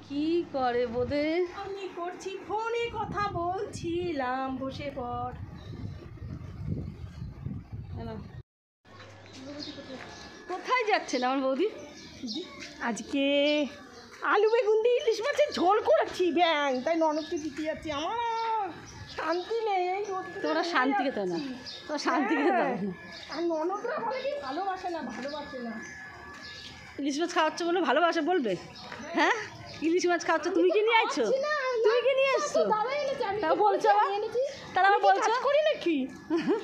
কি করে বোধে? আমি করছি ফোনে কথা বলছিলাম, বসে পড়। কোথায় যাচ্ছেন আমার বৌদি? আজকে আলু বেগুন দিয়ে ইলিশ মাছের ঝোল করেছি ব্যাং, তাই ননদকে দিতে যাচ্ছি। আমার শান্তি নেই এই তোরা শান্তি খেতে না, তোরা শান্তি খেতে না। আর ননদরা বলে কি ভালোবাসে না, ভালোবাসে না। ইলিশ মাছ খাওয়াচ্ছ বলে ভালোবাসে বলবে? হ্যাঁ, ইলিশ মাছ খাওয়াচ্ছ, তুমি কি নিয়ে আসছো? তুমি কি নিয়ে আসছো? তাও বলছো আবার, তারা আবার বলছো করি নাকি?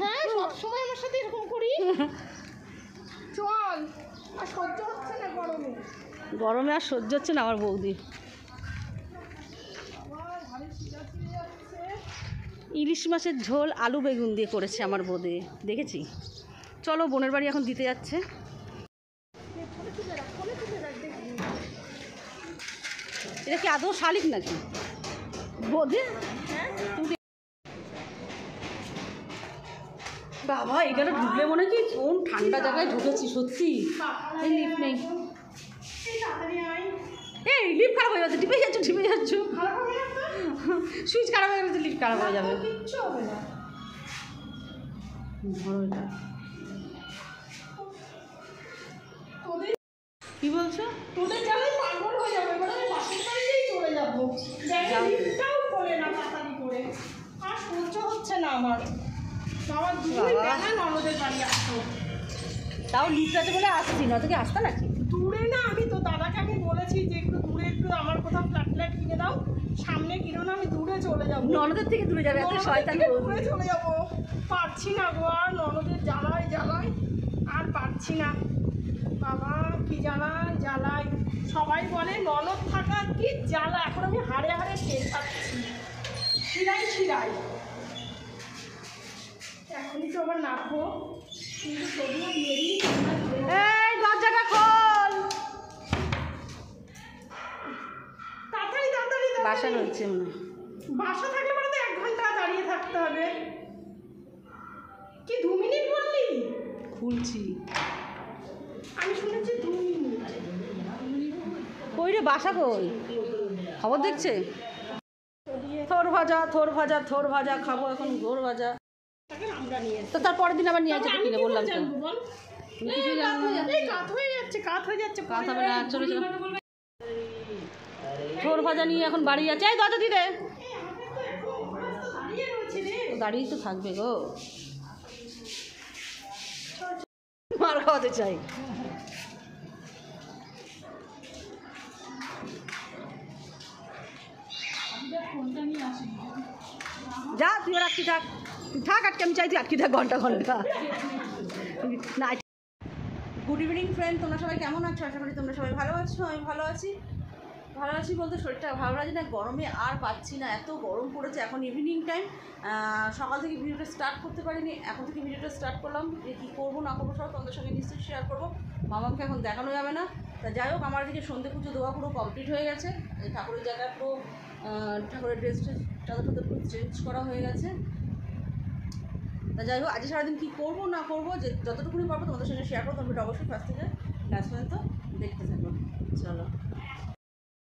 হ্যাঁ, সবসময় আমার সাথে এরকম করি। চল, আর সহ্য হচ্ছে না গরমে। গরমে আর সহ্য হচ্ছে না আমার বৌদি। ইলিশ মাছের ঝোল আলু বেগুন দিয়ে করেছে আমার বৌদি, দেখেছি। চলো বোনের বাড়ি এখন দিতে যাচ্ছে। এটা কি আদৌ শালিক নাকি বৌদি? বাবা এখানে ঢুকলে মনে কি কোন ঠান্ডা জায়গায় ঢুকেছি সত্যি। এই লিফট নেই, এই লিফট খারাপ হয়ে যাচ্ছে, টিপে যাচ্ছ সুইচ খারাপ হয়ে গেছে, লিফট খারাপ হয়ে যাবে। কি বলছো? তোদের জানাই পাগল হয়ে যাবে, এবার আমি বাসের বাড়িতেই চলে যাবো। লিফটটাও খোলে না তাড়াতাড়ি করে, আর সহ্য হচ্ছে না আমার। আমার দুই দেখা ননদের বাড়ি আসতো, তাও লিফট আছে বলে আসছি, না তোকে আসতে নাকি? দূরে না, আমি তো দাদাকে আমি বলেছি যে একটু দূরে, একটু আমার কোথাও ফ্ল্যাট কিনে দাও, সামনে কিনো না, আমি দূরে চলে যাবো। ননদের থেকে দূরে যাবে, এত শয়তান দূরে চলে যাবো, পারছি না গো আর, ননদের জ্বালায় আর পারছি না। বাবা কি জ্বালায়, সবাই বলে ননদ থাকা কি জ্বালা, এখন আমি হাড়ে হাড়ে টের পাচ্ছি, শিরাই। এখনই তো আবার নাচবো, কিন্তু তবুও মেরি। এই দরজাটা খোল, তাড়াতাড়ি বাসা রয়েছে মনে হয়। বাসা থাকলে মানে তো 1 ঘন্টা দাঁড়িয়ে থাকতে হবে। কি 2 মিনিট বললি? খুলছি। আমি শুনেছি 2 মিনিট। কই রে বাসা কই? খবর দেখছে? থোর ভাজা খাবো এখন, ঘোর ভাজা। আমরা নিয়ে তো তারপরের দিন আবার নিয়ে আসতে কিনে বললাম তো। কিছু জানো না, কাত হয়ে যাচ্ছে কাত হবে না, চলে থোর ভাজা নিয়ে এখন বাড়ি যাচ্ছে। এই দরজা দিদে, দাঁড়িয়ে তো থাকবে গো, মার খাওয়াতে চাই। যা তুই ওর আটকে থাক আটকে, আমি চাই তুই আটকে থাক ঘন্টা না। গুড ইভিনিং ফ্রেন্ড, তোমরা সবাই কেমন আছো? আশা করি তোমরা সবাই ভালো আছো। আমি ভালো আছি বলতে শরীরটা ভালো লাগে না, গরমে আর পাচ্ছি না, এত গরম পড়েছে। এখন ইভিনিং টাইম, সকাল থেকে ভিডিওটা স্টার্ট করতে পারিনি, এখন থেকে ভিডিওটা স্টার্ট করলাম। যে কী করবো না করবো সব তোমাদের সঙ্গে নিশ্চয়ই শেয়ার করবো। মামাকে এখন দেখানো যাবে না, তা যাই হোক আমার দিকে সন্ধে পুজো দেওয়া পুরো কমপ্লিট হয়ে গেছে। এই ঠাকুরের জায়গায় পুরো ঠাকুরের চাদর পুরো চেঞ্জ করা হয়ে গেছে। তা যাই হোক আজকে সারাদিন কী করবো না করবো, যে যতটুকুনি পারবো তোমাদের সঙ্গে শেয়ার করবো। তোমরা অবশ্যই ফার্স্ট থেকে লাস্ট পর্যন্ত দেখতে থাকো। চলো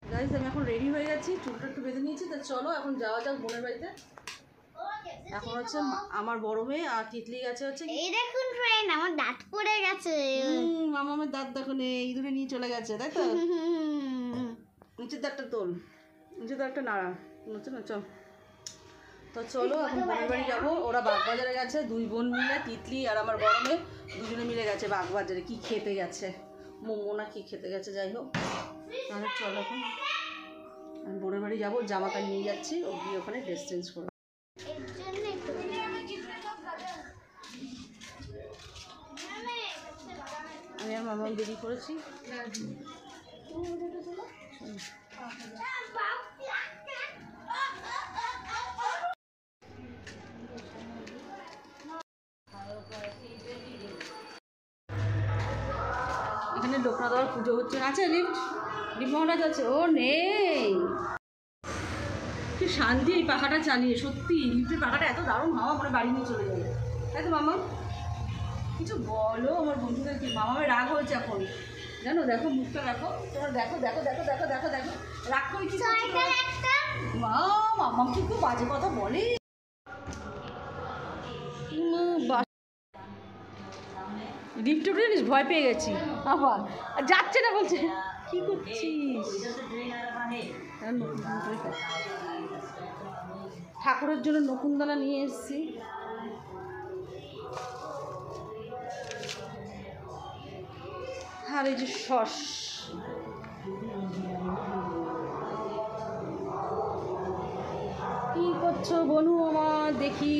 গাইস, আমি এখন রেডি হয়ে গেছি, চুলটা একটু বেঁধে নিয়েছি। তা চলো এখন যাওয়া যাক বোনের বাড়িতে। এখন হচ্ছে আমার বড় মেয়ে আর তিতলি গেছে হচ্ছে। এই দেখুন ফ্রেন্ড, আমার দাঁত পড়ে গেছে। মামা আমার দাঁত দেখো নেই, ইঁদুরে নিয়ে চলে গেছে, তাই তো? নিচের দাঁতটা তোল, নিচের দাঁতটা নাড়া, হচ্ছে না? চল তো চলো এখন বোনের বাড়ি যাবো। ওরা বাগবাজারে গেছে, 2 বোন মিলে, তিতলি আর আমার বড় মেয়ে দুজনে মিলে গেছে বাগবাজারে। কি খেতে গেছে, মোমো না কি খেতে গেছে, যাই হোক। তাহলে চলো এখন আমি বোনের বাড়ি যাবো, জামাটা নিয়ে যাচ্ছি, ও গিয়ে ওখানে ড্রেস চেঞ্জ করবো। আমি আর মামা দেরি করেছি। এখানে লোকনাথ বাবার পুজো হচ্ছে, আছে লিফট মহারাজ আছে, ও নেই। কি শান্তি এই পাখাটা চালিয়ে, সত্যি লিফটের পাখাটা এত দারুণ হাওয়া, মানে বাড়ি নিয়ে চলে যাবে, তাই তো মামা? কিছু বলো আমার বন্ধুদেরকে, মামামের রাগ হয়েছে এখন, জানো? দেখো মুখটা দেখো, তোমরা দেখো, রাগ করে মামাম কি খুব বাজে কথা বলে। লিফটে উঠে জানিস ভয় পেয়ে গেছি আবার, আর যাচ্ছে না বলছে কি করছিস। ঠাকুরের জন্য নকুনদানা নিয়ে এসেছি। আর এই যে সস, কি করছো বনু আমার দেখি।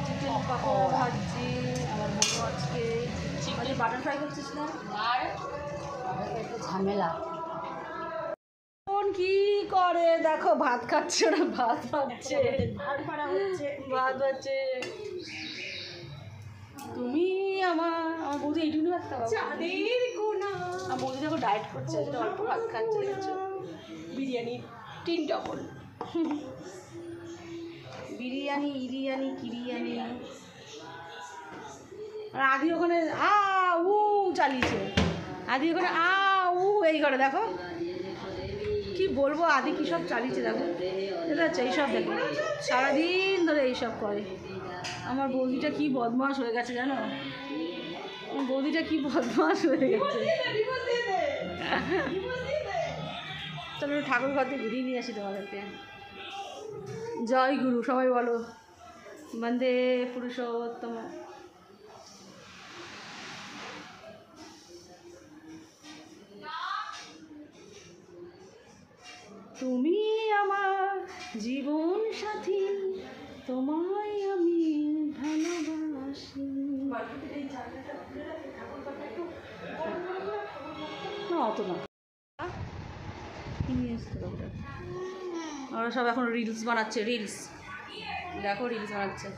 চিকেন পাকোড়া ভাজছি আমার বনু আজকে। বাটার ফ্রাই করছিস না? আর একটু ঝামেলা কোন কি করে দেখো, ভাত খাচ্ছে ওরা, ভাত খাচ্ছে, ভাত হচ্ছে। তুমি আমার বৌদি এইটুকু ভাত খাওয়া, আমার বৌদি দেখো ডায়েট করছে, অল্প ভাত খাচ্ছে দেখছো। বিরিয়ানি 3 ডবল বিরিয়ানি ইরিয়ানি কিরিয়ানি। আর আদি ওখানে আ উ চালিয়েছে, আদি ওখানে আ উ এই করে দেখো, কি বলবো আদি কী সব চালিয়েছে দেখো, এটা হচ্ছে এইসব দেখো সারাদিন ধরে এইসব করে। আমার বৌদিটা কি বদমাশ হয়ে গেছে জানো, আমার বৌদিটা কি বদমাশ হয়ে গেছে। চলো ঠাকুর ঘর থেকে ঘুরিয়ে নিয়ে আসি তোমাদেরকে। জয় গুরু সবাই বলো, বন্দে পুরুষোত্তম। তুমি আমার জীবন সাথী, তোমায় আমি ভালোবাসি। না অত না, ওরা সব এখন রিলস বানাচ্ছে, রিলস দেখো রিলস বানাচ্ছে।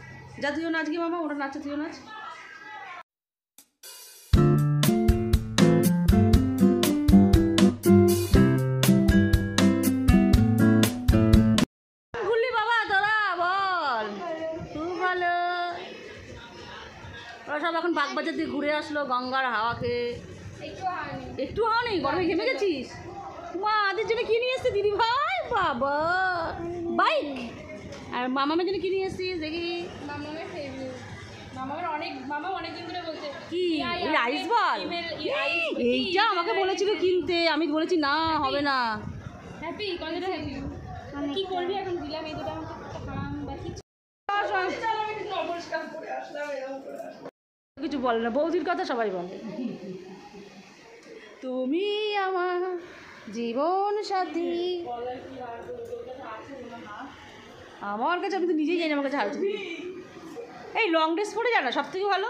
যা তুইও নাচ গিয়ে মামা, ওরা নাচছে তুইও নাচ। ঘুরলি বাবা তোরা বল, খুব ভালো। ওরা সব এখন বাগবাজার দিয়ে ঘুরে আসলো গঙ্গার হাওয়াকে। একটু হাওয়া নেই, গরমে ঘেমে গেছিস। মা আদের জন্য কি নিয়ে এসছে দিদি ভাই, বাবা বাইক। আর মামামের জন্য কি নিয়ে এসছিস দেখি। কি ওই আইস বল, এইটা আমাকে বলেছিল কিনতে, আমি বলেছি না হবে না। কি করবি এখন, দিলাম এই দুটো কিছু বলে না, বৌদির কথা সবাই বলে। তুমি আমার জীবন সাথী, আমার কাছে আমি তো নিজেই জানি আমার কাছে হারছি। এই লং ড্রেস পরে যা না, সব থেকে ভালো।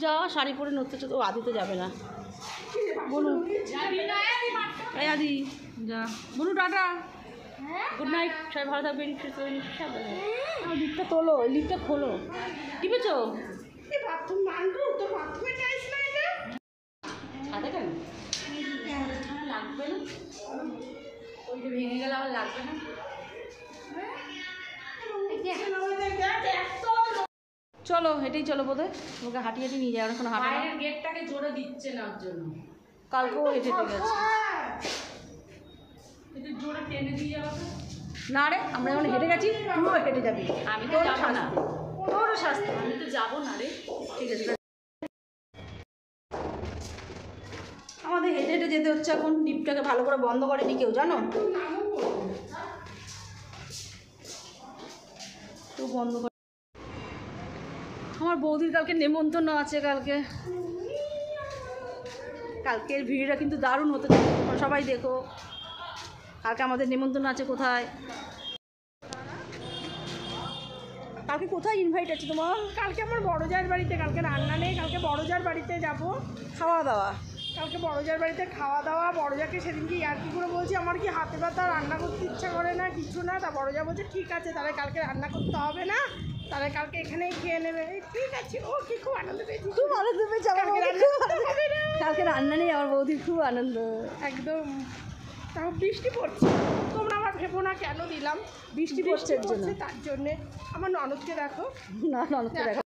যা শাড়ি পরে নড়তে তো আদি তো যাবে না। বলুন এই আদি যা, বলুন টাটা, গুড নাইট, সবাই ভালো থাকবেন। লিফটটা তোলো, লিফটটা খোলো, টিপেছো ছাদে কেন লাগবে না, ওইটা ভেঙে গেলে আবার লাগবে না। চলো হেঁটেই চলো বোধ হয়, ওকে হাঁটিয়ে হাঁটিয়ে নিয়ে যাও, এখন হাঁটা গেটটাকে জোরে দিচ্ছে না ওর জন্য, কালকেও হেঁটে হেঁটে গেছে। জোরে টেনে দিয়ে যাবো না রে, আমরা যখন হেঁটে গেছি তুইও হেঁটে যাবি। আমি তো যাবো না, তোরও শাস্তি, আমি তো যাবো না রে। ঠিক আছে আমাদের হেঁটে হেঁটে যেতে হচ্ছে এখন, লিফটটাকে ভালো করে বন্ধ করেনি কেউ জানো তো, বন্ধ করে। আমার বৌদির কালকে নেমন্তন্ন আছে, কালকের ভিডিওটা কিন্তু দারুণ হতে চলেছে, সবাই দেখো। কালকে আমাদের নেমন্তন্ন আছে, কোথায় কালকে কোথায় ইনভাইট আছে তোমার? কালকে আমার বড় জায়ের বাড়িতে, কালকে রান্না নেই, কালকে বড় জায়ের বাড়িতে যাব খাওয়া দাওয়া। কালকে বড় জায়ের বাড়িতে খাওয়া দাওয়া। বড় জাকে সেদিনকে ইয়ার্কি করে বলছি আমার কি হাতে ব্যথা, রান্না করতে ইচ্ছা করে না, কিছু না। তা বড় যা বলছে ঠিক আছে তাহলে কালকে রান্না করতে হবে না, তাহলে কালকে এখানেই খেয়ে নেবে। ঠিক আছে, ও কি খুব আনন্দ পেয়েছি, খুব আনন্দ পেয়েছি। কালকে রান্না নেই, আমার বৌদির খুব আনন্দ একদম। তাও বৃষ্টি পড়ছে, তোমরা আবার ভেবো না কেন দিলাম, বৃষ্টি পড়ছে তার জন্যে। আমার ননদকে দেখো, না ননদকে দেখো।